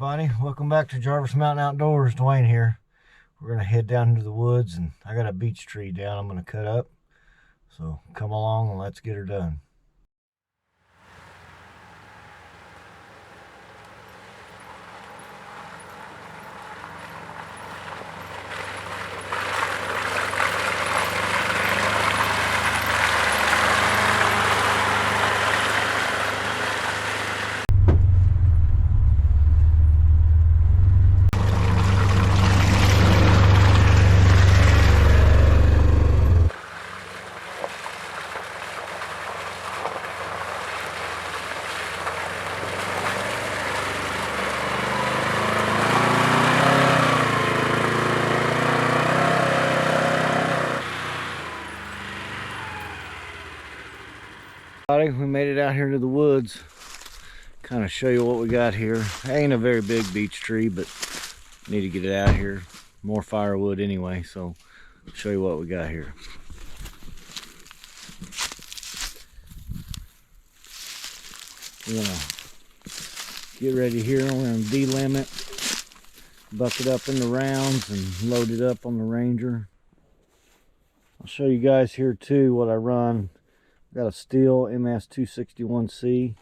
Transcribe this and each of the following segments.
everybody, welcome back to Jarvis Mountain Outdoors. Dwayne here. We're gonna head down into the woods, and I got a beech tree down I'm gonna cut up, so come along and let's get her done. We made it out here to the woods. Kind of show you what we got here. Ain't a very big beech tree, but need to get it out here. More firewood anyway, so I'll show you what we got here. We're gonna get ready here. We're gonna de-limb it, buck it up into rounds, and load it up on the Ranger. I'll show you guys here too what I run. Got a steel MS261C.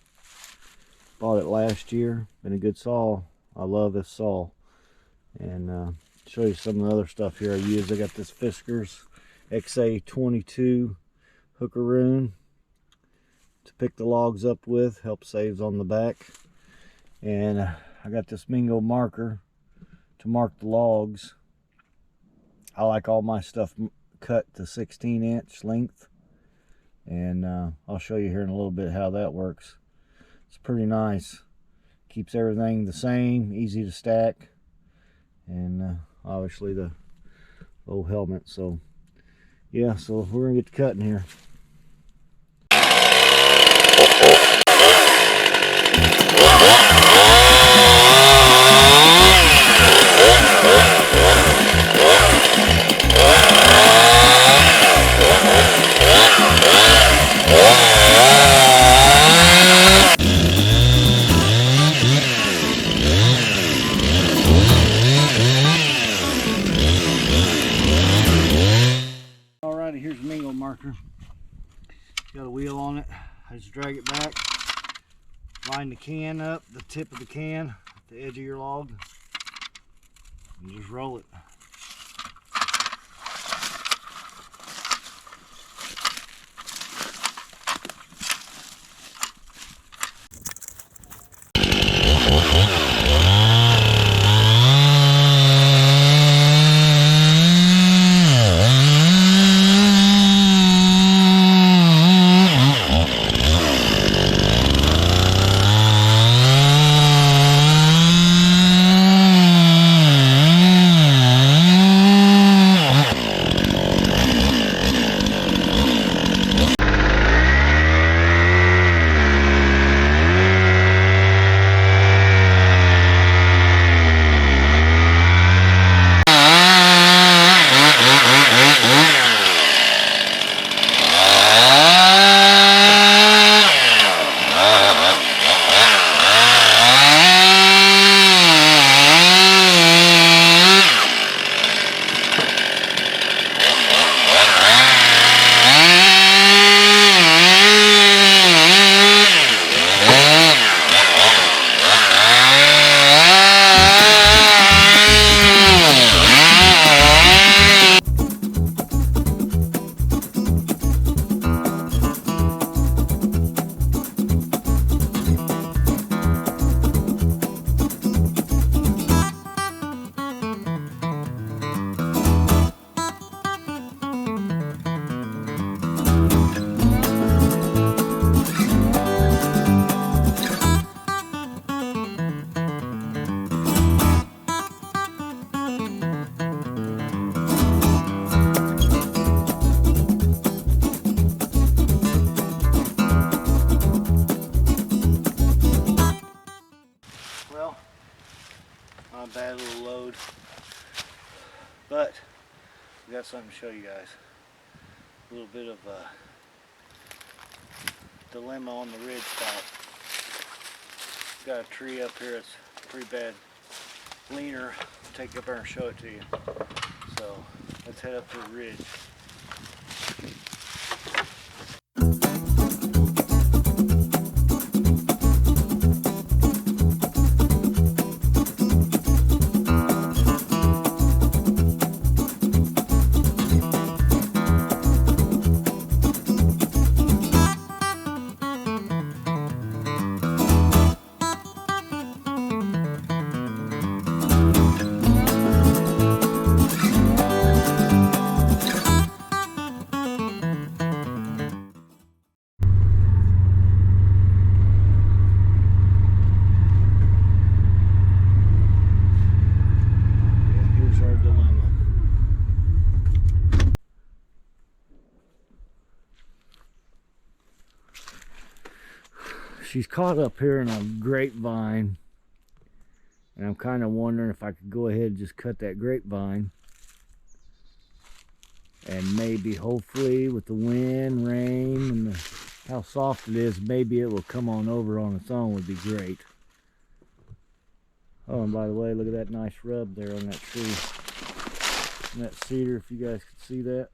Bought it last year. Been a good saw. I love this saw. And show you some of the other stuff here I use. I got this Fiskars XA22 hookeroon to pick the logs up with. Help saves on the back. And I got this Mingo marker to mark the logs. I like all my stuff cut to 16-inch length. And I'll show you here in a little bit how that works. It's pretty nice. Keeps everything the same, easy to stack, and obviously the old helmet. So yeah, so we're gonna get to cutting here. Here's a Mingo marker. Got a wheel on it. I just drag it back, line the can up, the tip of the can, at the edge of your log, and just roll it. Bad little load, but we got something to show you guys. A little bit of dilemma on the Ridgetop. Got a tree up here that's pretty bad leaner, take up there and show it to you. So let's head up to the ridge. She's caught up here in a grapevine, and I'm kind of wondering if I could go ahead and just cut that grapevine, and maybe hopefully with the wind, rain, and how soft it is, maybe it will come on over on its own. Would be great. Oh, and by the way, look at that nice rub there on that tree and that cedar, if you guys could see that.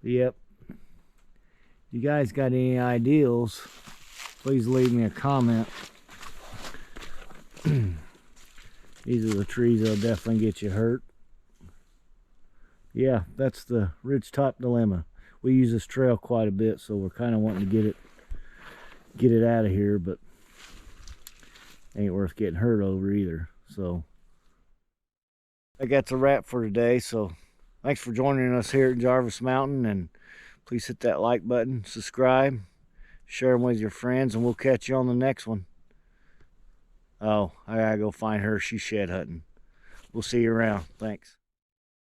Yep. If you guys got any ideals, please leave me a comment. These are the trees that'll definitely get you hurt. Yeah, that's the Ridgetop dilemma. We use this trail quite a bit, so we're kind of wanting to get it out of here, but ain't worth getting hurt over either. So I think that's a wrap for today. So thanks for joining us here at Jarvis Mountain, and please hit that like button, subscribe, share them with your friends, and we'll catch you on the next one. Oh, I gotta go find her. She's shed hunting. We'll see you around. Thanks.